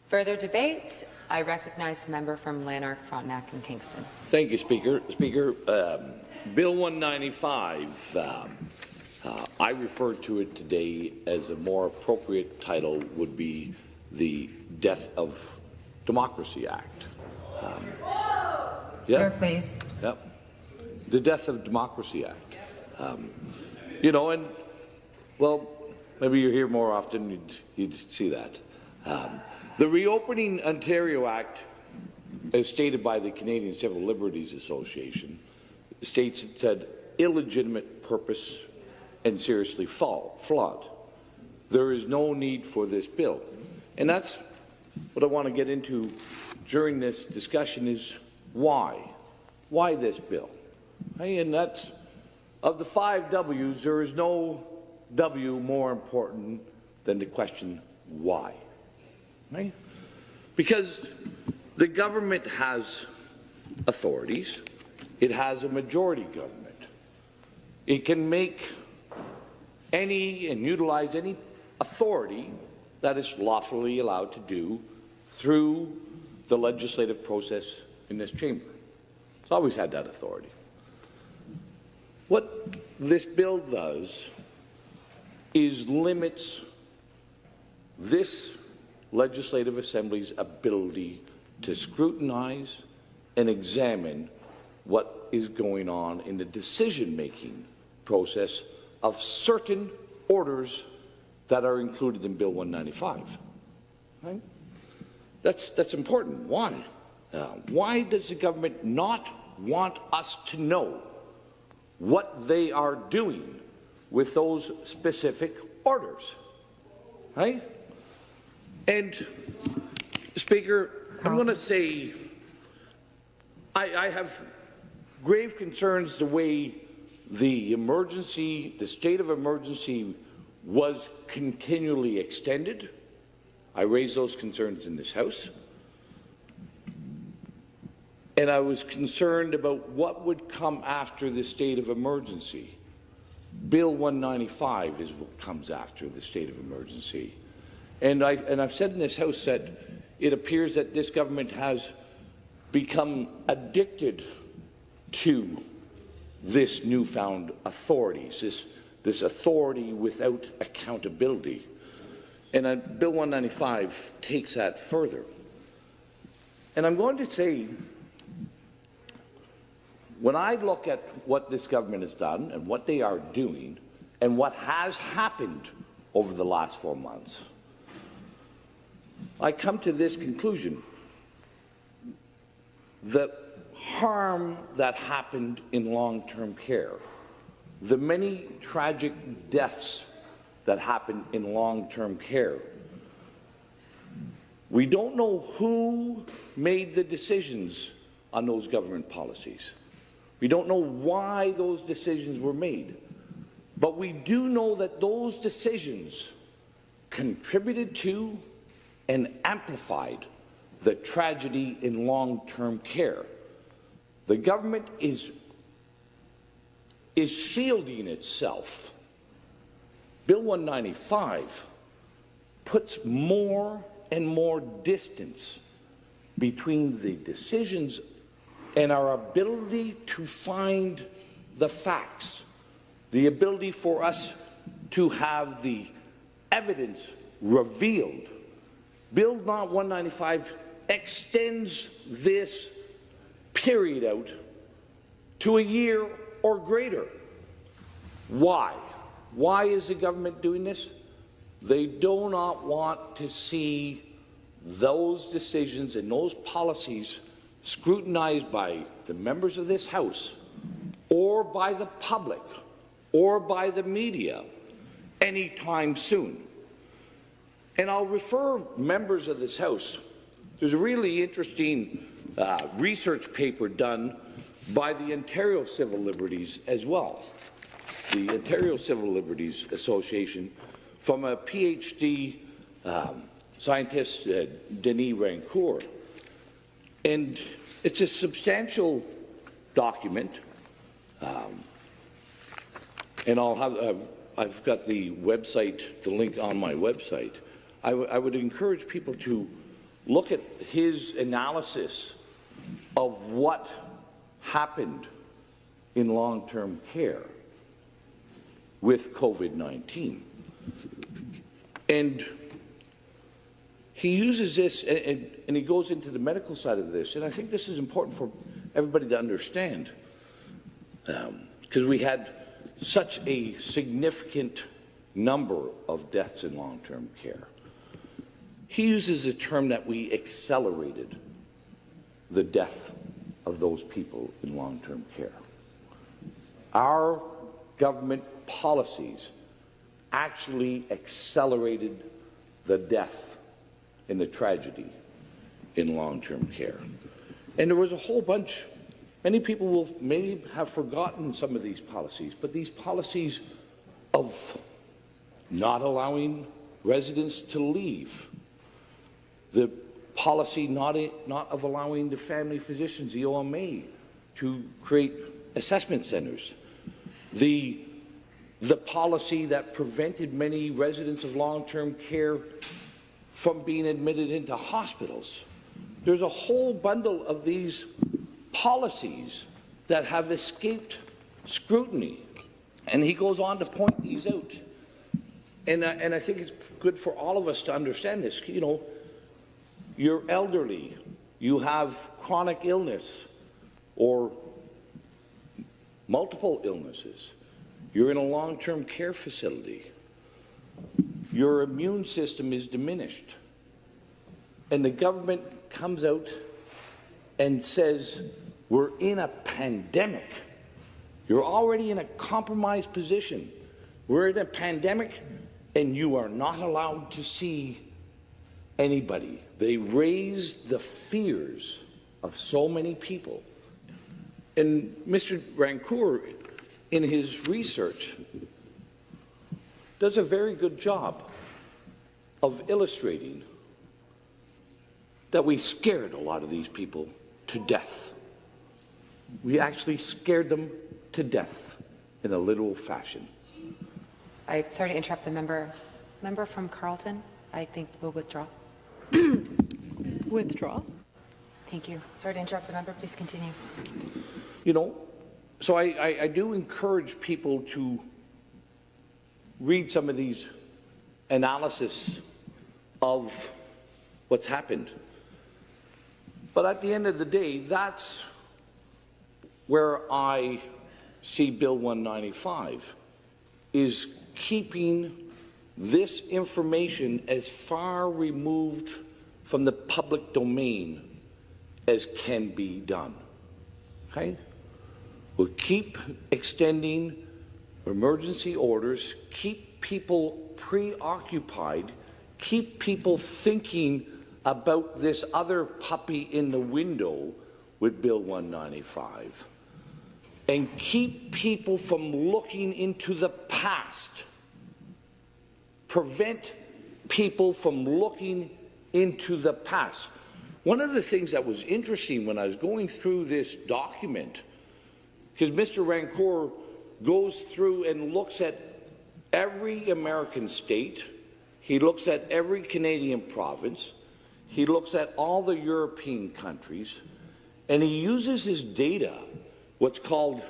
Further debate? I recognize the member from Lanark, Frontenac and Kingston. Thank you, Speaker. Bill 195, I refer to it today as a more appropriate title would be the Death of Democracy Act. Sir, please. Yep. The Death of Democracy Act. You know, and, well, maybe you're here more often, you'd see that. The Reopening Ontario Act, as stated by the Canadian Civil Liberties Association, states it said illegitimate purpose and seriously flawed. There is no need for this bill. And that's what I want to get into during this discussion is why? Why this bill? And that's, of the 5 W's, there is no W more important than the question why. Right? Because the government has authorities. It has a majority government. It can make any and utilize any authority that is lawfully allowed to do through the legislative process in this chamber. It's always had that authority. What this bill does is limits this Legislative Assembly's ability to scrutinize and examine what is going on in the decision-making process of certain orders that are included in Bill 195. Right? That's important. Why? Why does the government not want us to know what they are doing with those specific orders? Right? And, Speaker, I'm going to say I have grave concerns the way the state of emergency was continually extended. I raised those concerns in this House. And I was concerned about what would come after the state of emergency. Bill 195 is what comes after the state of emergency. And I've said in this House that it appears that this government has become addicted to this newfound authorities, this authority without accountability. And Bill 195 takes that further. And I'm going to say, when I look at what this government has done and what they are doing and what has happened over the last 4 months, I come to this conclusion. The harm that happened in long-term care, the many tragic deaths that happened in long-term care, we don't know who made the decisions on those government policies. We don't know why those decisions were made, but we do know that those decisions contributed to and amplified the tragedy in long-term care. The government is shielding itself. Bill 195 puts more and more distance between the decisions and our ability to find the facts, the ability for us to have the evidence revealed. Bill 195 extends this period out to a year or greater. Why? Why is the government doing this? They do not want to see those decisions and those policies scrutinized by the members of this House or by the public or by the media anytime soon. And I'll refer members of this House. There's a really interesting research paper done by the Ontario Civil Liberties as well, the Ontario Civil Liberties Association, from a PhD scientist, Denis Rancourt. And it's a substantial document, and I've got the website, the link on my website. I would encourage people to look at his analysis of what happened in long-term care with COVID-19. And he uses this, and he goes into the medical side of this, and I think this is important for everybody to understand, because we had such a significant number of deaths in long-term care. He uses the term that we accelerated the death of those people in long-term care. Our government policies actually accelerated the death and the tragedy in long-term care. And there was a whole bunch. Many people will maybe have forgotten some of these policies, but these policies of not allowing residents to leave, the policy not of allowing the family physicians, the OMA, to create assessment centers, the policy that prevented many residents of long-term care from being admitted into hospitals. There's a whole bundle of these policies that have escaped scrutiny, and he goes on to point these out. And I think it's good for all of us to understand this. You know, you're elderly, you have chronic illness or multiple illnesses, you're in a long-term care facility, your immune system is diminished, and the government comes out and says, we're in a pandemic. You're already in a compromised position. We're in a pandemic, and you are not allowed to see anybody. They raised the fears of so many people. And Mr. Rancourt, in his research, does a very good job of illustrating that we scared a lot of these people to death. We actually scared them to death in a literal fashion. I'm sorry to interrupt the member. Member from Carleton, I think will withdraw. Withdraw. Thank you. Sorry to interrupt the member. Please continue. You know, so I do encourage people to read some of these analysis of what's happened. But at the end of the day, that's where I see Bill 195, is keeping this information as far removed from the public domain as can be done. Okay? We'll keep extending emergency orders, keep people preoccupied, keep people thinking about this other puppy in the window with Bill 195, and keep people from looking into the past, prevent people from looking into the past. One of the things that was interesting when I was going through this document, because Mr. Rancourt goes through and looks at every American state, he looks at every Canadian province, he looks at all the European countries, and he uses his data, what's called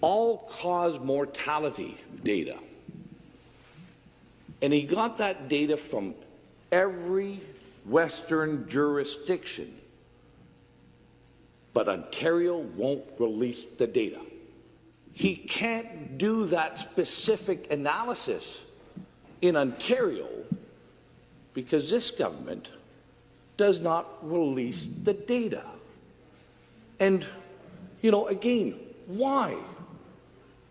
all-cause mortality data. And he got that data from every Western jurisdiction, but Ontario won't release the data. He can't do that specific analysis in Ontario because this government does not release the data. And, you know, again, why?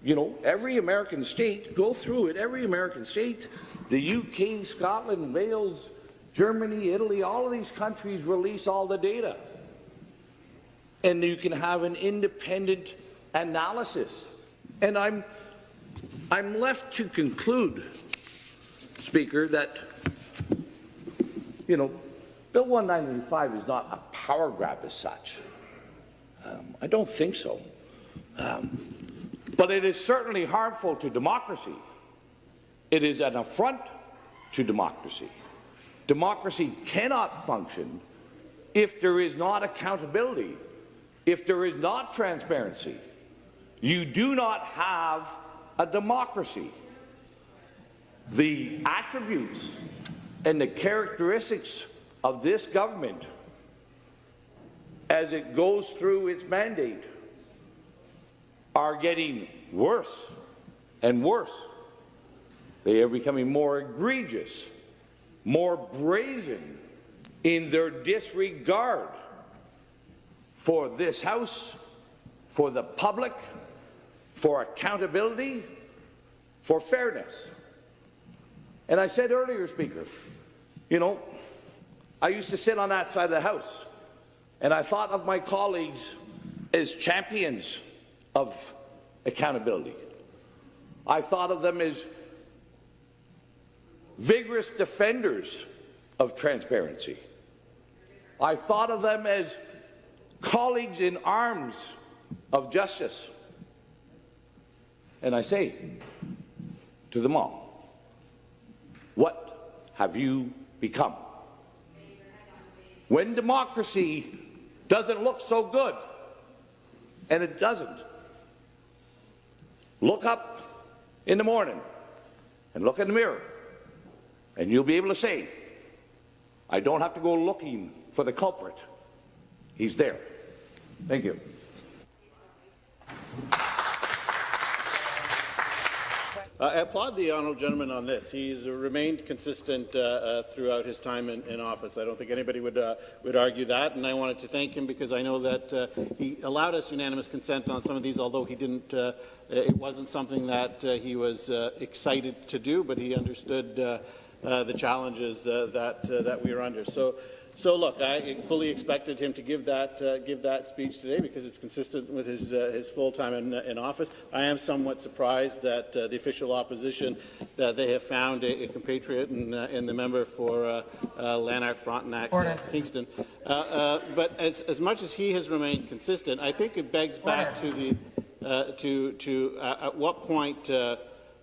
You know, every American state, go through it, every American state, the UK, Scotland, Wales, Germany, Italy, all of these countries release all the data. And you can have an independent analysis. And I'm left to conclude, Speaker, that, you know, Bill 195 is not a power grab as such. I don't think so. But it is certainly harmful to democracy. It is an affront to democracy. Democracy cannot function if there is not accountability, if there is not transparency. You do not have a democracy. The attributes and the characteristics of this government as it goes through its mandate are getting worse and worse. They are becoming more egregious, more brazen in their disregard for this House, for the public, for accountability, for fairness. And I said earlier, Speaker, you know, I used to sit on that side of the House, and I thought of my colleagues as champions of accountability. I thought of them as vigorous defenders of transparency. I thought of them as colleagues in arms of justice. And I say to them all, what have you become? When democracy doesn't look so good, and it doesn't, look up in the morning and look in the mirror, and you'll be able to say, I don't have to go looking for the culprit. He's there. Thank you. I applaud the honourable gentleman on this. He's remained consistent throughout his time in office. I don't think anybody would argue that, and I wanted to thank him because I know that he allowed us unanimous consent on some of these, although he didn't. It wasn't something that he was excited to do, but he understood the challenges that we are under. So look, I fully expected him to give that speech today because it's consistent with his full time in office. I am somewhat surprised that the official opposition that they have found a compatriot in the member for Lanark, Frontenac, Kingston. But as much as he has remained consistent, I think it begs back to the at what point.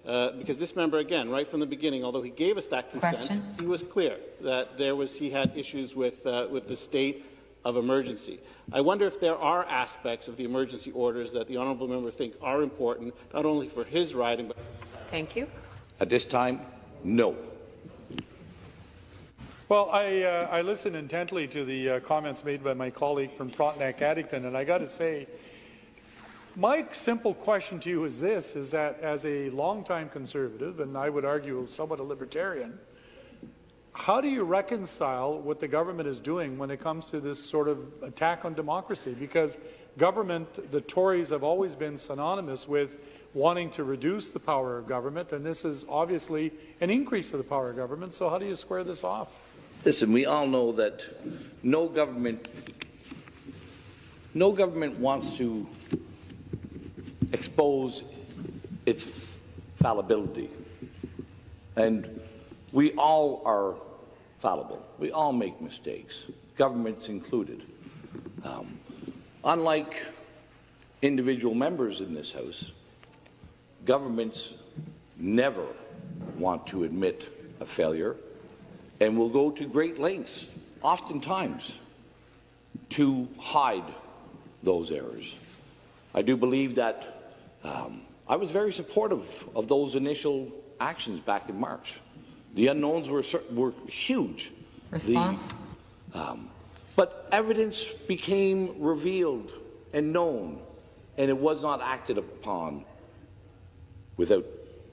Because this member, again, right from the beginning, although he gave us that consent, he was clear that he had issues with the state of emergency. I wonder if there are aspects of the emergency orders that the honourable member think are important, not only for his riding, but... Thank you. At this time, no. Well, I listened intently to the comments made by my colleague from Frontenac-Addington, and I got to say, my simple question to you is this, is that as a longtime Conservative, and I would argue somewhat a Libertarian, how do you reconcile what the government is doing when it comes to this sort of attack on democracy? Because government, the Tories have always been synonymous with wanting to reduce the power of government, and this is obviously an increase of the power of government, so how do you square this off? Listen, we all know that no government wants to expose its fallibility. And we all are fallible. We all make mistakes, governments included. Unlike individual members in this House, governments never want to admit a failure and will go to great lengths, oftentimes, to hide those errors. I do believe that I was very supportive of those initial actions back in March. The unknowns were huge. Response? But evidence became revealed and known, and it was not acted upon without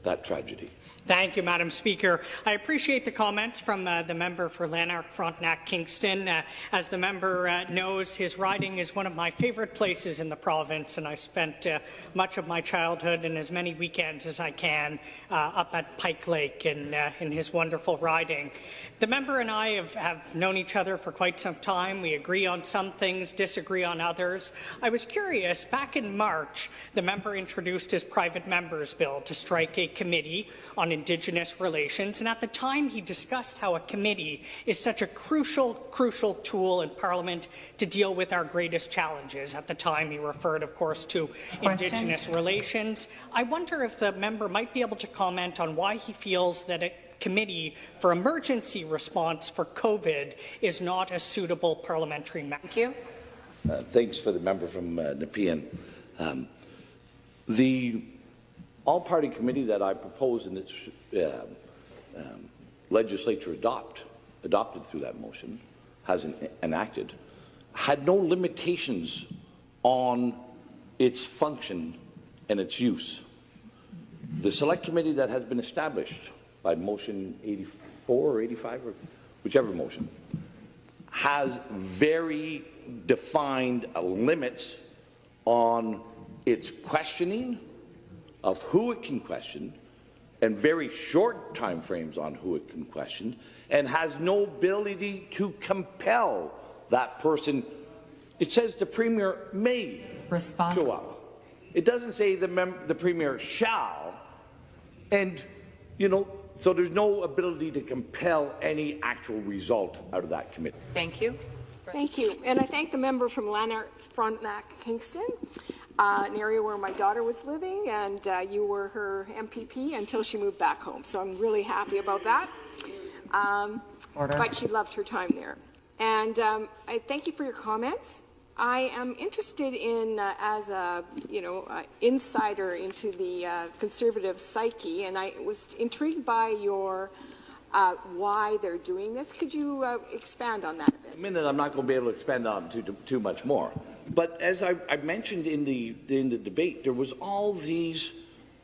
that tragedy. Thank you, Madam Speaker. I appreciate the comments from the member for Lanark, Frontenac, Kingston. As the member knows, his riding is one of my favourite places in the province, and I spent much of my childhood and as many weekends as I can up at Pike Lake in his wonderful riding. The member and I have known each other for quite some time. We agree on some things, disagree on others. I was curious, back in March, the member introduced his private member's bill to strike a committee on Indigenous relations, and at the time he discussed how a committee is such a crucial tool in Parliament to deal with our greatest challenges. At the time he referred, of course, to Indigenous relations. I wonder if the member might be able to comment on why he feels that Committee for Emergency Response for COVID is not a suitable parliamentary matter. Thank you. Thanks for the member from Nepean. The all-party committee that I proposed in its legislature adopted through that motion, has enacted, had no limitations on its function and its use. The select committee that has been established by motion 84 or 85, or whichever motion, has very defined limits on its questioning of who it can question, and very short time frames on who it can question, and has no ability to compel that person. It says the Premier may show up. It doesn't say the Premier shall, and so there's no ability to compel any actual result out of that committee. Thank you. Thank you. And I thank the member from Lanark, Frontenac, Kingston, an area where my daughter was living, and you were her MPP until she moved back home. So I'm really happy about that. But she loved her time there. And I thank you for your comments. I am interested in, as a insider into the conservative psyche, and I was intrigued by your why they're doing this. Could you expand on that a bit? A minute, I'm not going to be able to expand on too much more. But as I mentioned in the debate, there was all these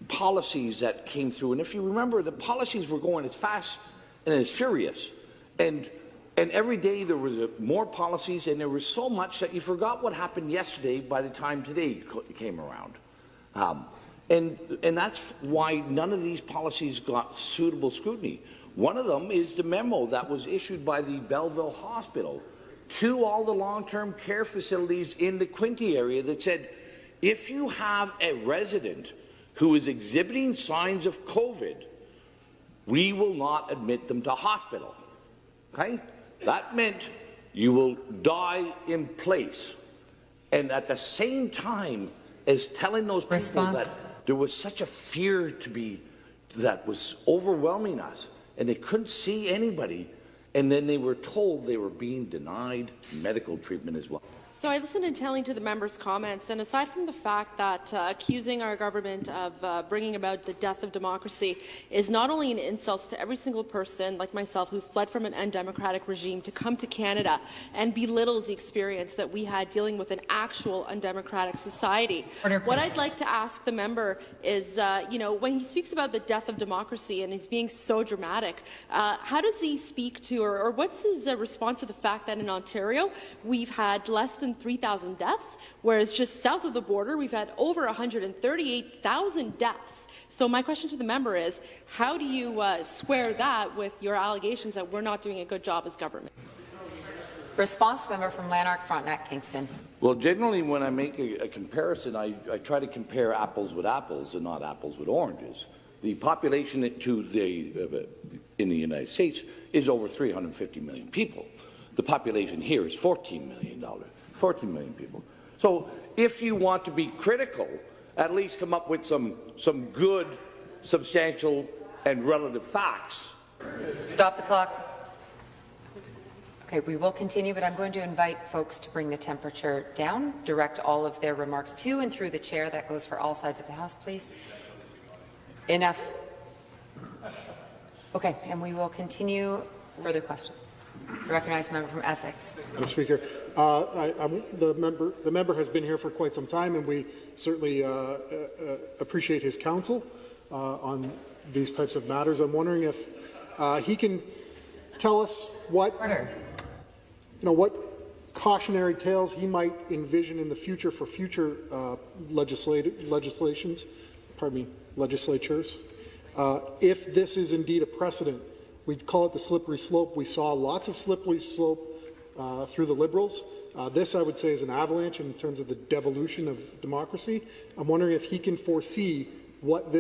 policies that came through, and if you remember, the policies were going as fast and as furious, and every day there was more policies, and there was so much that you forgot what happened yesterday by the time today came around. And that's why none of these policies got suitable scrutiny. One of them is the memo that was issued by the Belleville Hospital to all the long-term care facilities in the Quinte area that said, if you have a resident who is exhibiting signs of COVID, we will not admit them to hospital. Okay? That meant you will die in place. And at the same time as telling those people that there was such a fear that was overwhelming us, and they couldn't see anybody, and then they were told they were being denied medical treatment as well. So I listened intently to the members' comments, and aside from the fact that accusing our government of bringing about the death of democracy is not only an insult to every single person like myself who fled from an undemocratic regime to come to Canada and belittles the experience that we had dealing with an actual undemocratic society. What I'd like to ask the member is, when he speaks about the death of democracy and he's being so dramatic, how does he speak to, or what's his response to the fact that in Ontario we've had less than 3,000 deaths, whereas just south of the border we've had over 138,000 deaths. So my question to the member is, how do you square that with your allegations that we're not doing a good job as government? Response, member from Lanark, Frontenac, Kingston. Well, generally when I make a comparison, I try to compare apples with apples and not apples with oranges. The population in the United States is over 350 million people. The population here is 14 million people. So if you want to be critical, at least come up with some good, substantial, and relative facts. Stop the clock. Okay, we will continue, but I'm going to invite folks to bring the temperature down, direct all of their remarks to and through the chair. That goes for all sides of the House, please. Enough. Okay, and we will continue. Further questions? I recognize the member from Essex. Mr. Speaker, the member has been here for quite some time, and we certainly appreciate his counsel on these types of matters. I'm wondering if he can tell us what cautionary tales he might envision in the future for future legislatures, if this is indeed a precedent. We'd call it the slippery slope. We saw lots of slippery slope through the Liberals. This, I would say, is an avalanche in terms of the devolution of democracy. I'm wondering if he can foresee what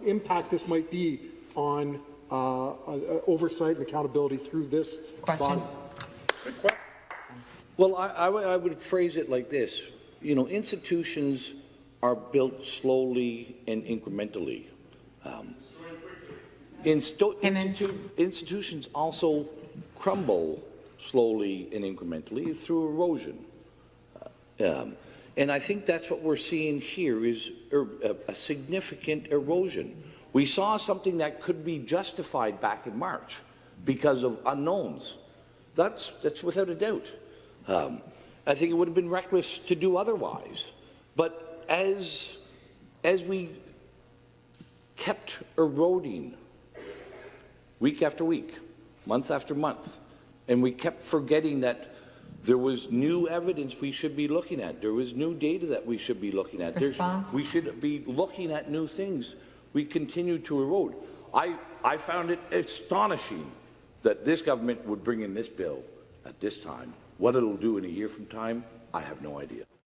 impact this might be on oversight and accountability through this body. Well, I would phrase it like this. Institutions are built slowly and incrementally. Institutions also crumble slowly and incrementally through erosion. And I think that's what we're seeing here is a significant erosion. We saw something that could be justified back in March because of unknowns. That's without a doubt. I think it would have been reckless to do otherwise. But as we kept eroding week after week, month after month, and we kept forgetting that there was new evidence we should be looking at. There was new data that we should be looking at. We should be looking at new things. We continue to erode. I found it astonishing that this government would bring in this bill at this time. What it'll do in a year from time, I have no idea.